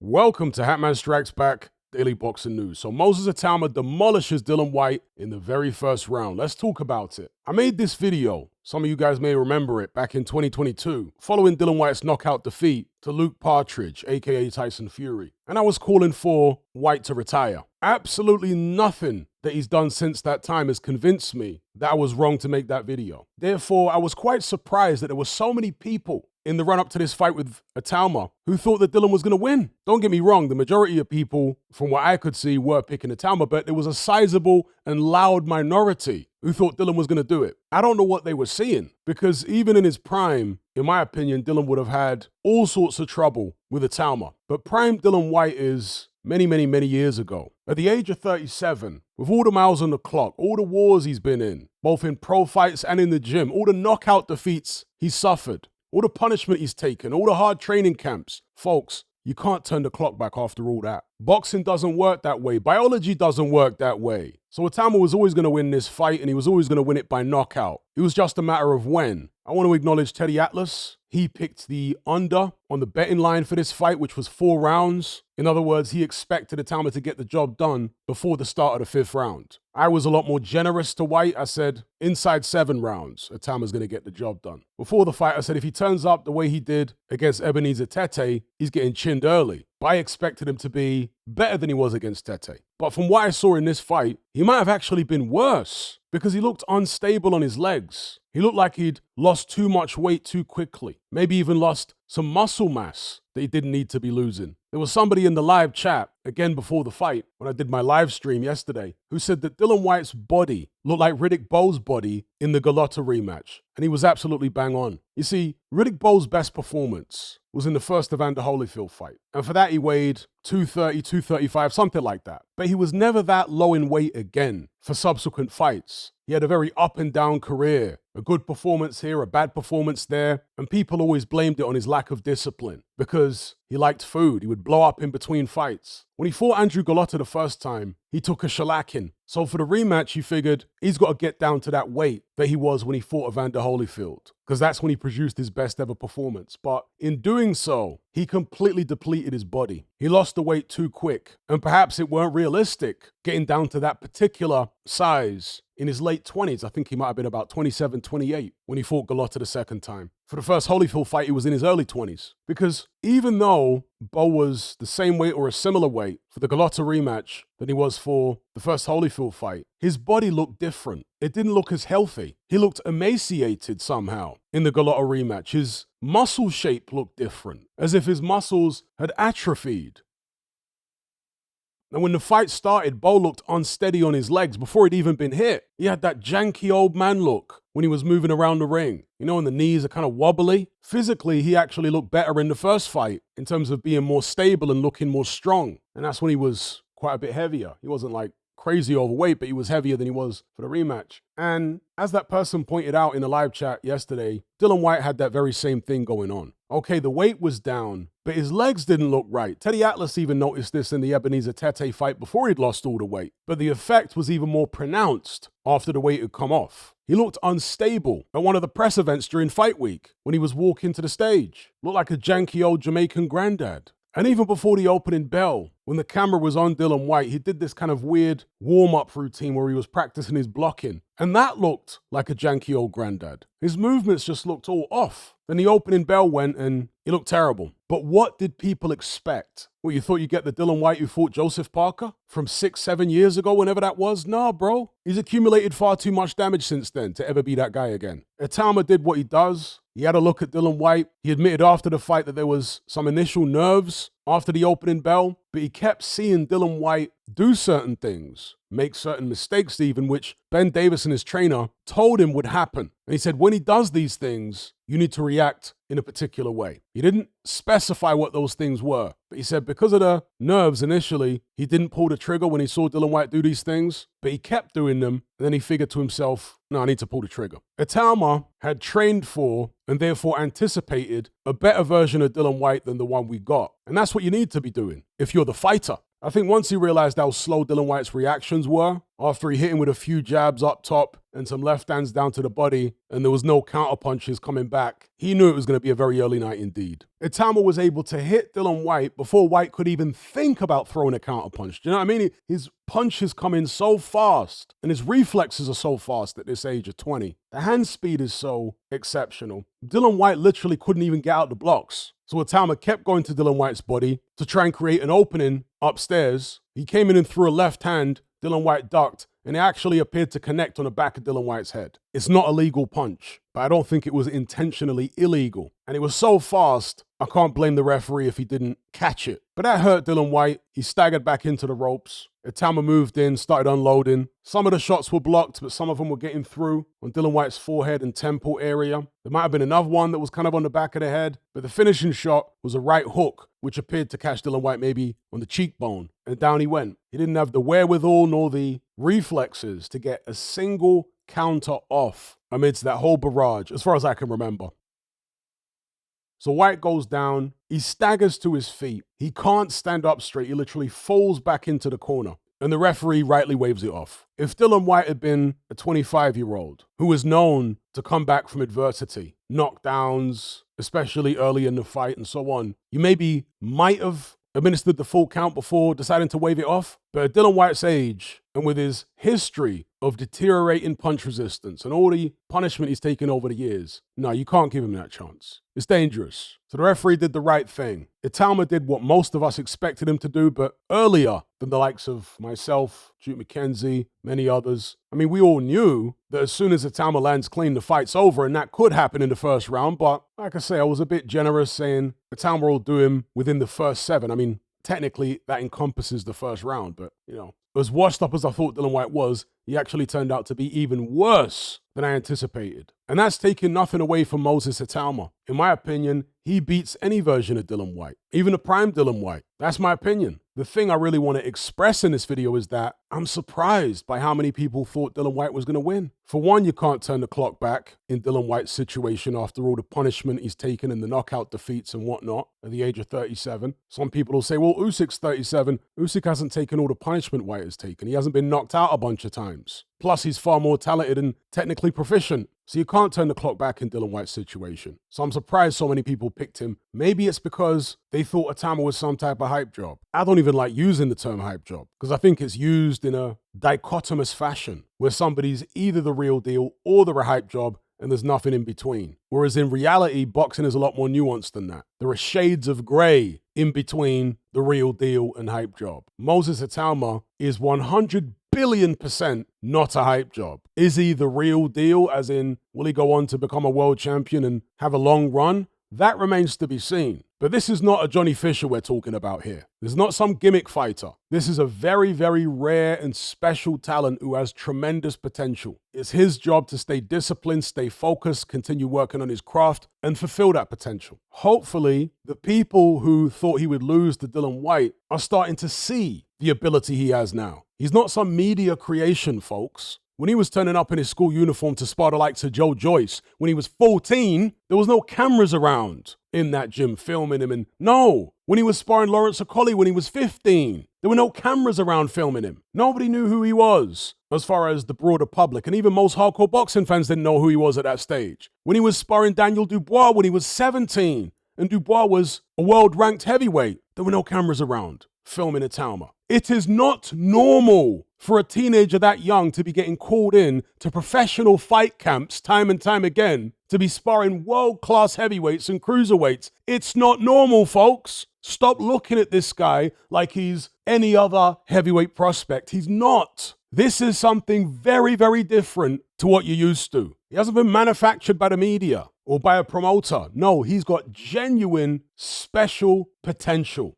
Welcome to Hatman Strikes Back Daily Boxing News. So Moses Itauma demolishes Dillian Whyte in the very first round. Let's talk about it. I made this video, some of you guys may remember it, back in 2022, following Dillian Whyte's knockout defeat to Luke Partridge, aka Tyson Fury. And I was calling for Whyte to retire. Absolutely nothing that he's done since that time has convinced me that I was wrong to make that video. Therefore, I was quite surprised that there were so many people in the run-up to this fight with Itauma who thought that Dillian was going to win. Don't get me wrong, the majority of people, from what I could see, were picking Itauma, but there was a sizable and loud minority who thought Dillian was going to do it. I don't know what they were seeing, because even in his prime, in my opinion, Dillian would have had all sorts of trouble with Itauma. But prime Dillian Whyte is many years ago. At the age of 37, with all the miles on the clock, all the wars he's been in, both in pro fights and in the gym, all the knockout defeats he's suffered, all the punishment he's taken, all the hard training camps. Folks, you can't turn the clock back after all that. Boxing doesn't work that way. Biology doesn't work that way. So Itauma was always going to win this fight, and he was always going to win it by knockout. It was just a matter of when. I want to acknowledge Teddy Atlas. He picked the under on the betting line for this fight, which was 4 rounds. In other words, he expected Itauma to get the job done before the start of the 5th round. I was a lot more generous to Whyte. I said, inside 7 rounds, Itauma's going to get the job done. Before the fight, I said, if he turns up the way he did against Ebenezer Tete, he's getting chinned early. But I expected him to be better than he was against Tete. But from what I saw in this fight, he might have actually been worse, because he looked unstable on his legs. He looked like he'd lost too much weight too quickly. Maybe even lost some muscle mass that he didn't need to be losing. There was somebody in the live chat, again before the fight, when I did my live stream yesterday, who said that Dillian Whyte's body looked like Riddick Bowe's body in the Gallotta rematch. And he was absolutely bang on. You see, Riddick Bowe's best performance was in the first Evander Holyfield fight. And for that, he weighed 230, 235, something like that. But he was never that low in weight again for subsequent fights. He had a very up and down career, a good performance here, a bad performance there, and people always blamed it on his lack of discipline because he liked food. He would blow up in between fights. When he fought Andrew Gallotta the first time, he took a shellacking. So for the rematch, he figured he's got to get down to that weight that he was when he fought Evander Holyfield, because that's when he produced his best ever performance. But in doing so, he completely depleted his body. He lost the weight too quick, and perhaps it weren't realistic getting down to that particular size in his late 20s. I think he might have been about 27, 28 when he fought Gallotta the second time. For the first Holyfield fight, he was in his early 20s. Because even though Bowe was the same weight or a similar weight for the Gallotta rematch than he was for the first Holyfield fight, his body looked different. It didn't look as healthy. He looked emaciated somehow in the Gallotta rematch. His muscle shape looked different, as if his muscles had atrophied. And when the fight started, Bowe looked unsteady on his legs before he'd even been hit. He had that janky old man look when he was moving around the ring. You know, and the knees are kind of wobbly. Physically, he actually looked better in the first fight in terms of being more stable and looking more strong. And that's when he was quite a bit heavier. He wasn't like crazy overweight, but he was heavier than he was for the rematch. And as that person pointed out in the live chat yesterday, Dillian Whyte had that very same thing going on. Okay, the weight was down, but his legs didn't look right. Teddy Atlas even noticed this in the Ebenezer Tete fight before he'd lost all the weight. But the effect was even more pronounced after the weight had come off. He looked unstable at one of the press events during fight week when he was walking to the stage. Looked like a janky old Jamaican granddad. And even before the opening bell, when the camera was on Dillian Whyte, he did this kind of weird warm-up routine where he was practicing his blocking. And that looked like a janky old granddad. His movements just looked all off. Then the opening bell went and he looked terrible. But what did people expect? Well, you thought you'd get the Dillian Whyte who fought Joseph Parker from 6-7 years ago, whenever that was? Nah, bro. He's accumulated far too much damage since then to ever be that guy again. Itauma did what he does. He had a look at Dillian Whyte. He admitted after the fight that there was some initial nerves after the opening bell, but he kept seeing Dillian Whyte do certain things, make certain mistakes even, which Ben Davis and his trainer told him would happen. And he said, when he does these things, you need to react in a particular way. He didn't specify what those things were, but he said because of the nerves initially, he didn't pull the trigger when he saw Dillian Whyte do these things, but he kept doing them, and then he figured to himself, no, I need to pull the trigger. Itauma had trained for and therefore anticipated a better version of Dillian Whyte than the one we got. And that's what you need to be doing if you're the fighter. I think once he realized how slow Dillian Whyte's reactions were after he hit him with a few jabs up top and some left hands down to the body, and there was no counter punches coming back, he knew it was going to be a very early night indeed. Itauma was able to hit Dillian Whyte before Whyte could even think about throwing a counter punch. Do you know what I mean? His punches come in so fast, and his reflexes are so fast at this age of 20. The hand speed is so exceptional. Dillian Whyte literally couldn't even get out the blocks. So Itauma kept going to Dillian Whyte's body to try and create an opening upstairs. He came in and threw a left hand. Dillian Whyte ducked, and it actually appeared to connect on the back of Dillian Whyte's head. It's not a legal punch, but I don't think it was intentionally illegal. And it was so fast, I can't blame the referee if he didn't catch it. But that hurt Dillian Whyte. He staggered back into the ropes. Itauma moved in, started unloading. Some of the shots were blocked, but some of them were getting through on Dillian Whyte's forehead and temple area. There might have been another one that was kind of on the back of the head, but the finishing shot was a right hook, which appeared to catch Dillian Whyte maybe on the cheekbone, and down he went. He didn't have the wherewithal nor the reflexes to get a single counter off amidst that whole barrage, as far as I can remember. So Whyte goes down, he staggers to his feet, he can't stand up straight, he literally falls back into the corner, and the referee rightly waves it off. If Dillian Whyte had been a 25-year-old who was known to come back from adversity, knockdowns, especially early in the fight and so on, you maybe might have administered the full count before deciding to wave it off. But at Dillian Whyte's age, and with his history of deteriorating punch resistance and all the punishment he's taken over the years, no, you can't give him that chance. It's dangerous. So the referee did the right thing. Itauma did what most of us expected him to do, but earlier than the likes of myself, Duke McKenzie, many others. I mean, we all knew that as soon as Itauma lands clean, the fight's over, and that could happen in the first round. But like I say, I was a bit generous saying Itauma will do him within the first 7. I mean, technically that encompasses the first round, but you know, as washed up as I thought Dillian Whyte was, he actually turned out to be even worse than I anticipated. And that's taking nothing away from Moses Itauma. In my opinion, he beats any version of Dillian Whyte, even the prime Dillian Whyte. That's my opinion. The thing I really want to express in this video is that I'm surprised by how many people thought Dillian Whyte was going to win. For one, you can't turn the clock back in Dillian Whyte's situation after all the punishment he's taken and the knockout defeats and whatnot at the age of 37. Some people will say, well, Usyk's 37. Usyk hasn't taken all the punishment Whyte has taken. He hasn't been knocked out a bunch of times. Plus, he's far more talented and technically proficient. So you can't turn the clock back in Dillian Whyte's situation. So I'm surprised so many people picked him. Maybe it's because they thought Itauma was some type of hype job. I don't even like using the term hype job because I think it's used in a dichotomous fashion where somebody's either the real deal or they're a hype job and there's nothing in between. Whereas in reality, boxing is a lot more nuanced than that. There are shades of gray in between the real deal and hype job. Moses Itauma is 100 billion% not a hype job. Is he the real deal, as in, will he go on to become a world champion and have a long run? That remains to be seen. But this is not a Johnny Fisher we're talking about here. This is not some gimmick fighter. This is a very, very rare and special talent who has tremendous potential. It's his job to stay disciplined, stay focused, continue working on his craft, and fulfill that potential. Hopefully, the people who thought he would lose to Dillian Whyte are starting to see the ability he has now. He's not some media creation, folks. When he was turning up in his school uniform to spar the likes of Joe Joyce, when he was 14, there was no cameras around in that gym filming him. And no, when he was sparring Lawrence Okolie when he was 15, there were no cameras around filming him. Nobody knew who he was as far as the broader public. And even most hardcore boxing fans didn't know who he was at that stage. When he was sparring Daniel Dubois when he was 17, and Dubois was a world-ranked heavyweight, there were no cameras around filming Itauma. It is not normal for a teenager that young to be getting called in to professional fight camps time and time again to be sparring world-class heavyweights and cruiserweights. It's not normal, folks. Stop looking at this guy like he's any other heavyweight prospect. He's not. This is something very, very different to what you're used to. He hasn't been manufactured by the media or by a promoter. No, he's got genuine special potential.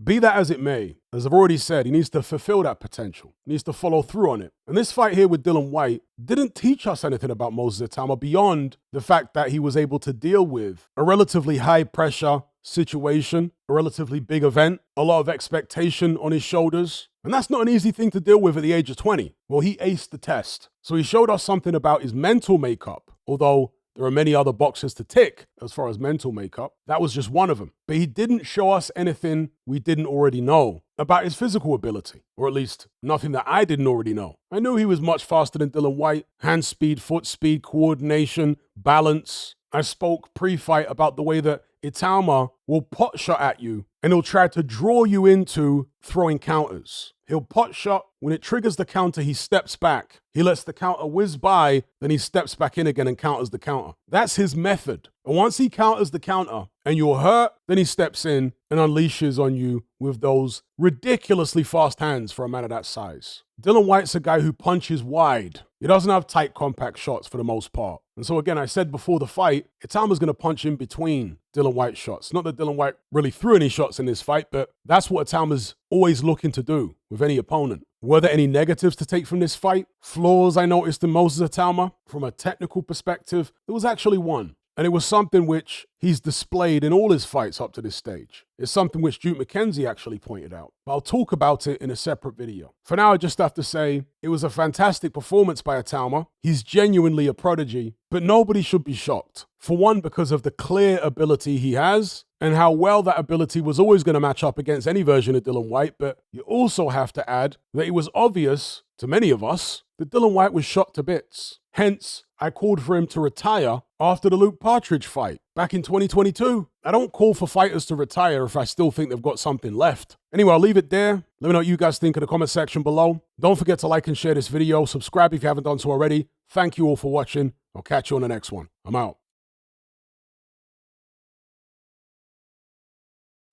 Be that as it may, as I've already said, he needs to fulfill that potential. He needs to follow through on it. And this fight here with Dillian Whyte didn't teach us anything about Moses Itauma beyond the fact that he was able to deal with a relatively high pressure situation, a relatively big event, a lot of expectation on his shoulders. And that's not an easy thing to deal with at the age of 20. Well, he aced the test. So he showed us something about his mental makeup, although there are many other boxes to tick as far as mental makeup. That was just one of them. But he didn't show us anything we didn't already know. about his physical ability, or at least nothing that I didn't already know. I knew he was much faster than Dillian Whyte, hand speed, foot speed, coordination, balance. I spoke pre-fight about the way that Itauma will pot shot at you and he'll try to draw you into throwing counters. He'll pot shot. When it triggers the counter, he steps back. He lets the counter whiz by, then he steps back in again and counters the counter. That's his method. And once he counters the counter and you're hurt, then he steps in and unleashes on you with those ridiculously fast hands for a man of that size. Dillian Whyte's a guy who punches wide. He doesn't have tight, compact shots for the most part. And so again, I said before the fight, Itauma's going to punch in between Dillian Whyte's shots. Not that Dillian Whyte really threw any shots in this fight, but that's what Itauma's always looking to do with any opponent. Were there any negatives to take from this fight? Flaws I noticed in Moses Itauma? From a technical perspective, there was actually one. And it was something which he's displayed in all his fights up to this stage. It's something which Duke McKenzie actually pointed out. But I'll talk about it in a separate video. For now, I just have to say, it was a fantastic performance by Itauma. He's genuinely a prodigy, but nobody should be shocked. For one, because of the clear ability he has, and how well that ability was always going to match up against any version of Dillian Whyte, but you also have to add that it was obvious to many of us that Dillian Whyte was shot to bits. Hence, I called for him to retire after the Luke Partridge fight back in 2022. I don't call for fighters to retire if I still think they've got something left. Anyway, I'll leave it there. Let me know what you guys think in the comment section below. Don't forget to like and share this video. Subscribe if you haven't done so already. Thank you all for watching. I'll catch you on the next one. I'm out.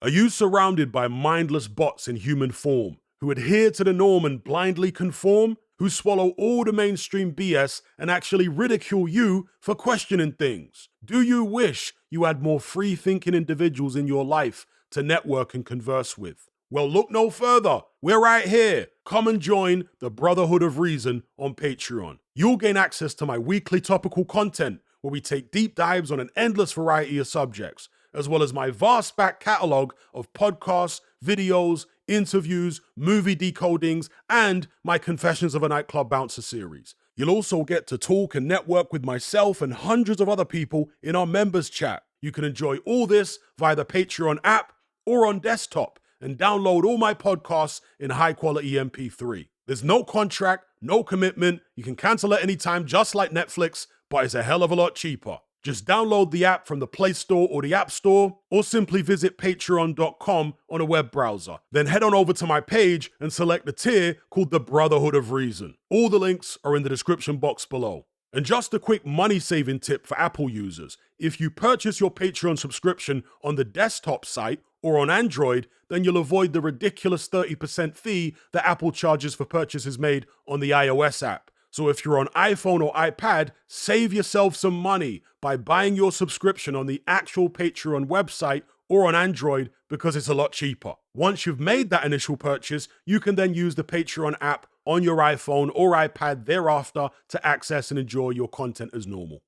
Are you surrounded by mindless bots in human form who adhere to the norm and blindly conform? Who swallow all the mainstream BS and actually ridicule you for questioning things? Do you wish you had more free-thinking individuals in your life to network and converse with? Well, look no further. We're right here. Come and join the Brotherhood of Reason on Patreon. You'll gain access to my weekly topical content where we take deep dives on an endless variety of subjects, as well as my vast back catalogue of podcasts, videos, interviews, movie decodings, and my Confessions of a Nightclub Bouncer series. You'll also get to talk and network with myself and hundreds of other people in our members chat. You can enjoy all this via the Patreon app or on desktop and download all my podcasts in high quality MP3. There's no contract, no commitment. You can cancel at any time just like Netflix, but it's a hell of a lot cheaper. Just download the app from the Play Store or the App Store, or simply visit patreon.com on a web browser. Then head on over to my page and select the tier called the Brotherhood of Reason. All the links are in the description box below. And just a quick money-saving tip for Apple users. If you purchase your Patreon subscription on the desktop site or on Android, then you'll avoid the ridiculous 30% fee that Apple charges for purchases made on the iOS app. So if you're on iPhone or iPad, save yourself some money by buying your subscription on the actual Patreon website or on Android because it's a lot cheaper. Once you've made that initial purchase, you can then use the Patreon app on your iPhone or iPad thereafter to access and enjoy your content as normal.